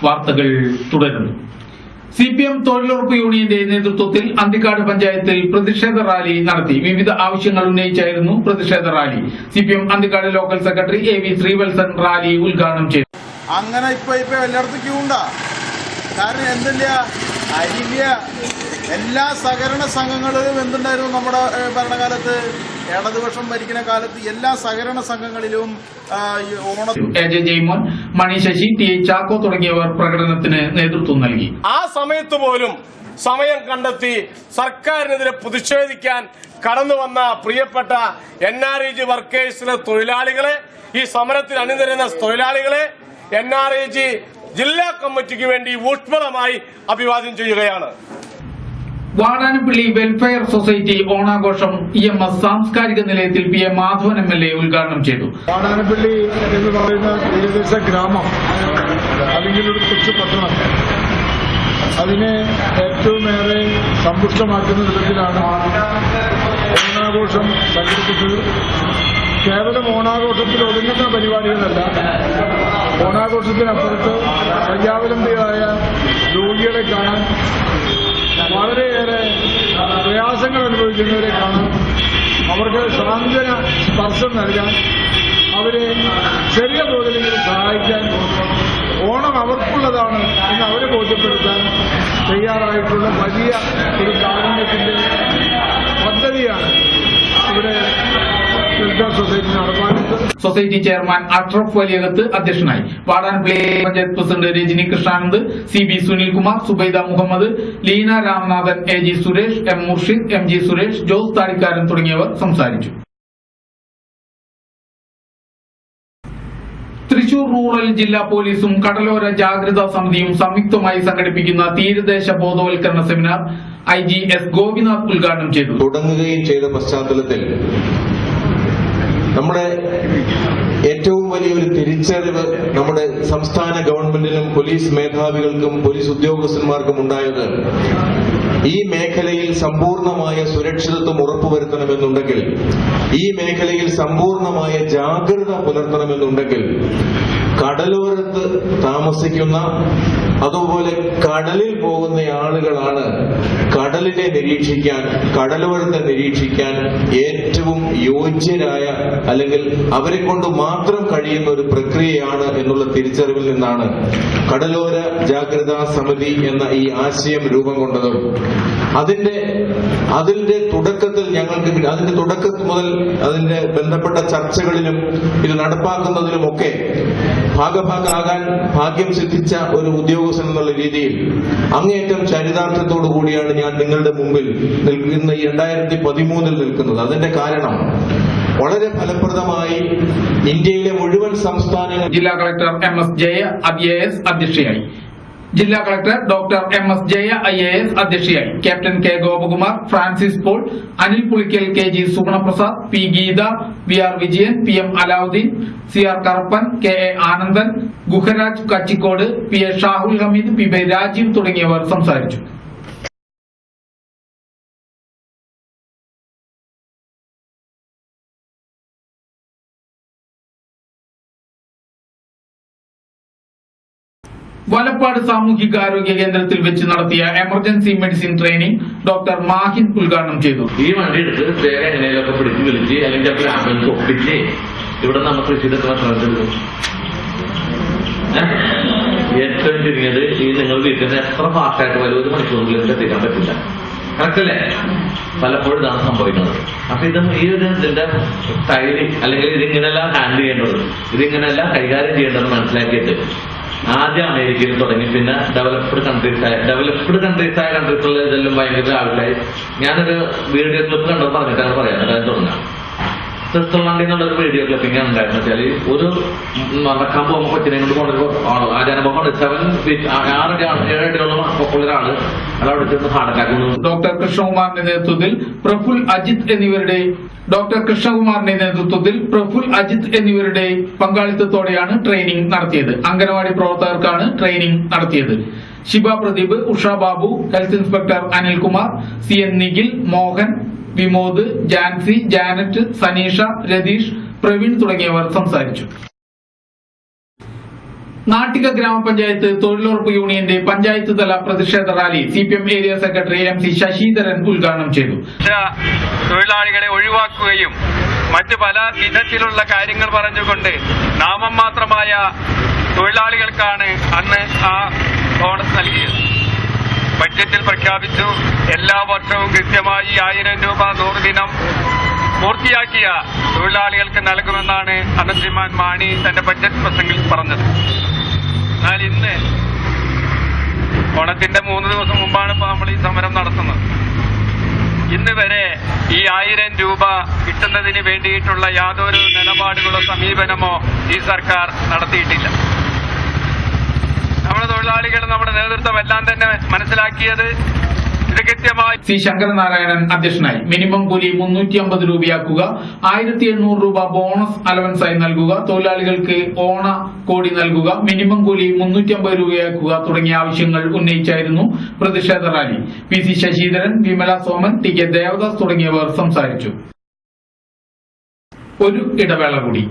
വാർത്തകൾ തുടരുന്നു. CPM തൊഴിലുറപ്പ് യൂണിയന്റെ നേതൃത്വത്തിൽ അന്തിക്കാട് പഞ്ചായത്തിൽ പ്രതിഷേധ റാലി നടത്തി. വിവിധ ആവശ്യങ്ങൾ ഉന്നയിച്ചായിരുന്നു പ്രതിഷേധ rally. CPM Anthikad local secretary AV Sreevalsan rally ഉദ്ഘാടനം ചെയ്തു. അങ്ങനെ ഇപ്പൊ എല്ലായിടത്തും ക്യൂ ഉണ്ടാ. കാരണം എന്തില്ല, അരില്ല. എല്ലാ സഹകരണ സംഘങ്ങളിലും എന്തുണ്ടായിരുന്നു നമ്മുടെ ഭരണകാലത്ത്, ഇടതുപക്ഷം ഭരിക്കുന്ന കാലത്ത് എല്ലാ സഹകരണ സംഘങ്ങളിലും AJ ജയ്മോൻ, മണി ശശി, TA ചാക്കോ തുടങ്ങിയവർ പ്രകടനത്തിന് നേതൃത്വം നൽകി. ആ സമയത്ത് പോലും സമയം കണ്ടെത്തി സർക്കാരിനെതിരെ പ്രതിഷേധിക്കാൻ കടന്നു വന്ന പ്രിയപ്പെട്ട NREG വർക്കേഴ്സിലെ തൊഴിലാളികളെ, ഈ സമരത്തിൽ അണിനിരുന്ന തൊഴിലാളികളെ NREG ജില്ലാ കമ്മിറ്റിക്ക് വേണ്ടി ഊഷ്മളമായി അഭിവാദ്യം ചെയ്യുകയാണ്. വാടാനപ്പള്ളി വെൽഫെയർ സൊസൈറ്റി ഓണാഘോഷം EMS സാംസ്കാരിക നിലയത്തിൽ PA മാധവൻ MLA ഉദ്ഘാടനം ചെയ്തു. വാടാനപ്പള്ളി എന്ന് പറയുന്ന തീരദേശ ഗ്രാമം, അല്ലെങ്കിൽ ഒരു കൊച്ചു പട്ടണം, അതിനെ ഏറ്റവുമേറെ സമ്പുഷ്ടമാക്കുന്ന വിധത്തിലാണ് ഓണാഘോഷം സംഘടിപ്പിച്ചത്. കേവലം ഓണാഘോഷത്തിൽ ഒതുങ്ങുന്ന പരിപാടികളല്ല, ഓണാഘോഷത്തിനപ്പുറത്ത് ശയ്യാവലംബിയായ രോഗികളെ കാണാൻ, വളരെയേറെ പ്രയാസങ്ങൾ അനുഭവിക്കുന്നവരെ കാണാൻ, അവർക്ക് സാന്ത്വന സ്പർശം നൽകാൻ, അവരെ ചെറിയ തോതിലെങ്കിലും സഹായിക്കാൻ, ഓണം അവർക്കുള്ളതാണ് എന്ന് അവരെ ബോധ്യപ്പെടുത്താൻ തയ്യാറായിട്ടുള്ള വലിയ ഒരു കാരുണ്യത്തിന്റെ പദ്ധതിയാണ് ഇവിടെ സൊസൈറ്റി ചെയർമാൻ അഷ്റഫ് വലിയകത്ത് അധ്യക്ഷനായി. Vadanappally panchayat president Rajani Krishnanand, CB Sunilkumar, Zubaida Muhammad, Leena Ramanathan, AG Suresh, M Murshid, MG Suresh, Jose Thadikkaran തുടങ്ങിയവർ സംസാരിച്ചു. തൃശൂർ റൂറൽ ജില്ലാ പോലീസും കടലോര ജാഗ്രതാ സമിതിയും സംയുക്തമായി സംഘടിപ്പിക്കുന്ന തീരദേശ ബോധവൽക്കരണ സെമിനാർ IG S ഗോപിനാഥ് ഉദ്ഘാടനം ചെയ്തു. തുടങ്ങുകയും ചെയ്ത പശ്ചാത്തലത്തിൽ നമ്മുടെ ഏറ്റവും വലിയൊരു തിരിച്ചറിവ് നമ്മുടെ സംസ്ഥാന ഗവൺമെന്റിനും പോലീസ് മേധാവികൾക്കും പോലീസ് ഉദ്യോഗസ്ഥന്മാർക്കും ഉണ്ടായത്, ഈ മേഖലയിൽ സമ്പൂർണമായ സുരക്ഷിതത്വം ഉറപ്പുവരുത്തണമെന്നുണ്ടെങ്കിൽ, ഈ മേഖലയിൽ സമ്പൂർണമായ ജാഗ്രത പുലർത്തണമെന്നുണ്ടെങ്കിൽ, കടലോരത്ത് താമസിക്കുന്ന അതുപോലെ കടലിൽ പോകുന്ന ആളുകളാണ് കടലിനെ നിരീക്ഷിക്കാൻ, കടലോരത്തെ നിരീക്ഷിക്കാൻ ഏറ്റവും യോഗ്യരായ, അല്ലെങ്കിൽ അവരെ കൊണ്ട് മാത്രം കഴിയുന്ന ഒരു പ്രക്രിയയാണ് എന്നുള്ള തിരിച്ചറിവിൽ നിന്നാണ് കടലോര ജാഗ്രതാ സമിതി എന്ന ഈ ആശയം രൂപം കൊണ്ടതും അതിന്റെ തുടക്കത്തിൽ ഞങ്ങൾക്ക് അതിന്റെ തുടക്കം മുതൽ അതിന്റെ ബന്ധപ്പെട്ട ചർച്ചകളിലും ഇത് നടപ്പാക്കുന്നതിലുമൊക്കെ ഭാഗഭാക്കാകാൻ ഭാഗ്യം സിദ്ധിച്ച ഒരു ഉദ്യോഗസ്ഥൻ എന്നുള്ള രീതിയിൽ അങ്ങേയറ്റം ചരിതാർത്ഥത്തോടു കൂടിയാണ് ഞാൻ നിങ്ങളുടെ മുമ്പിൽ നിൽക്കുന്ന ഈ 2013 നിൽക്കുന്നത്. അതിന്റെ കാരണം വളരെ ഫലപ്രദമായി ഇന്ത്യയിലെ മുഴുവൻ സംസ്ഥാനങ്ങൾ. ജില്ലാ കളക്ടർ MS ജയ IAS അധ്യക്ഷയായി. ജില്ലാ collector doctor MS Jaya IAS അധ്യക്ഷയായി. Captain K Gopakumar, Francis Paul, Anil Pulikkal, KG Sugunaprasad, P Geetha, VR Vijayan, PM Alauddin, CR Karuppan, KA Anandan, Guharaj Kachikode, PA Shahul Hameed, PB Rajeev തുടങ്ങിയവർ സംസാരിച്ചു. വലപ്പാട് സാമൂഹികാരോഗ്യ കേന്ദ്രത്തിൽ വെച്ച് നടത്തിയ emergency medicine training doctor Mahin ഉദ്ഘാടനം ചെയ്തു. ഈ വണ്ടി എടുത്ത് വേറെ എങ്ങനെയൊക്കെ പിടിച്ച് വിളിച്ച് അല്ലെങ്കിൽ ആംബുലൻസ് ഒപ്പിച്ച് ഇവിടെ നമുക്ക് കൃഷിയിലൊക്കെ ശ്രമിച്ചെടുക്കും. ഏറ്റവും ചുരുങ്ങിയത് ഈ നിങ്ങൾ വീട്ടിൽ എത്ര ഫാസ്റ്റായിട്ട് വരും, 1 മണിക്കൂറിൽ എത്തിക്കാൻ പറ്റില്ല. കറക്റ്റല്ലേ? പലപ്പോഴും ഇതാണ് സംഭവിക്കുന്നത്. അപ്പൊ ഈ ഒരു ഇതിന്റെ സ്റ്റൈല്, അല്ലെങ്കിൽ ഇതിങ്ങനെല്ലാം ഹാൻഡിൽ ചെയ്യേണ്ടത്, ഇതിങ്ങനെല്ലാം കൈകാര്യം ചെയ്യേണ്ടത് മനസ്സിലാക്കിയിട്ട് ആദ്യം അമേരിക്കയിൽ തുടങ്ങി, പിന്നെ ഡെവലപ്ഡ് കൺട്രീസായ കൺട്രീസുള്ള ഇതെല്ലാം ഭയങ്കര ആവില്ലായി. ഞാനൊരു വീഡിയോ ക്ലിപ്പ് കണ്ടത് പറഞ്ഞിട്ടാണ് പറയാം. അതായത് തുടങ്ങാം. സ്വിറ്റ്സർലൻഡിൽ നിന്നുള്ളൊരു വീഡിയോ ക്ലിപ്പിംഗ് ഉണ്ടായിരുന്നു വെച്ചാൽ, ഒരു നടക്കാൻ പോകുമ്പോൾ കൊച്ചിനെ കൊണ്ട് കൊണ്ടൊരു ആചാരമാണ് 6 അടിയോളം ഒരാള് അതവിടെ ചെന്ന് ഹാർട്ട് അറ്റാക്ക്. ഡോക്ടർ കൃഷ്ണകുമാറിന്റെ നേതൃത്വത്തിൽ പ്രഫുൽ അജിത് എന്നിവരുടെ പങ്കാളിത്തത്തോടെയാണ് ട്രെയിനിംഗ് നടത്തിയത്. അംഗനവാടി പ്രവർത്തകർക്കാണ് ട്രെയിനിംഗ് നടത്തിയത്. Shiba Pradeep, Usha Babu, health inspector Anilkumar, CN Nikhil, Mohan, Vimod, Jancy, Janet, Saneesha, Ratheesh, Praveen തുടങ്ങിയവർ സംസാരിച്ചു. നാട്ടിക ഗ്രാമപഞ്ചായത്ത് തൊഴിലുറപ്പ് യൂണിയന്റെ പഞ്ചായത്ത് തല പ്രതിഷേധ rally CPM area secretary MC Sasidharan ഉദ്ഘാടനം ചെയ്തു. തൊഴിലാളികളെ ഒഴിവാക്കുകയും മറ്റു പല വിധത്തിലുള്ള കാര്യങ്ങൾ പറഞ്ഞുകൊണ്ട് നാമം മാത്രമായ തൊഴിലാളികൾക്കാണ് അന്ന് ആ ബോണസ് നൽകിയത്. ബഡ്ജറ്റിൽ പ്രഖ്യാപിച്ചു എല്ലാ വർഷവും കൃത്യമായി 1000 രൂപ 100 ദിനം പൂർത്തിയാക്കിയ തൊഴിലാളികൾക്ക് നൽകുമെന്നാണ് അന്ന് ശ്രീമാൻ മാണി തന്റെ ബഡ്ജറ്റ് പ്രസംഗത്തിൽ പറഞ്ഞത്. എന്നാൽ ഇന്ന് ഓണത്തിന്റെ 3 ദിവസം മുമ്പാണ് ഇപ്പോൾ നമ്മൾ ഈ സമരം നടത്തുന്നത്. ഇന്ന് വരെ ഈ 1000 രൂപ കിട്ടുന്നതിന് വേണ്ടിയിട്ടുള്ള യാതൊരു നിലപാടുകളോ സമീപനമോ ഈ സർക്കാർ നടത്തിയിട്ടില്ല. നമ്മുടെ തൊഴിലാളികൾ, നമ്മുടെ നേതൃത്വം എല്ലാം തന്നെ മനസ്സിലാക്കിയത് ഇത് കൃത്യമായി. C ശങ്കരനാരായണൻ അധ്യക്ഷനായി. മിനിമം കൂലി 350 രൂപയാക്കുക, 1700 രൂപ ബോണസ് അലവൻസായി നൽകുക, തൊഴിലാളികൾക്ക് ഓണ കോടി നൽകുക, മിനിമം കൂലി 350 രൂപയാക്കുക തുടങ്ങിയ ആവശ്യങ്ങൾ ഉന്നയിച്ചായിരുന്നു പ്രതിഷേധ rally. PC Sasidharan, Vimala Soman, TK Devadas തുടങ്ങിയവർ സംസാരിച്ചു. ഒരു ഇടവേള കൂടി.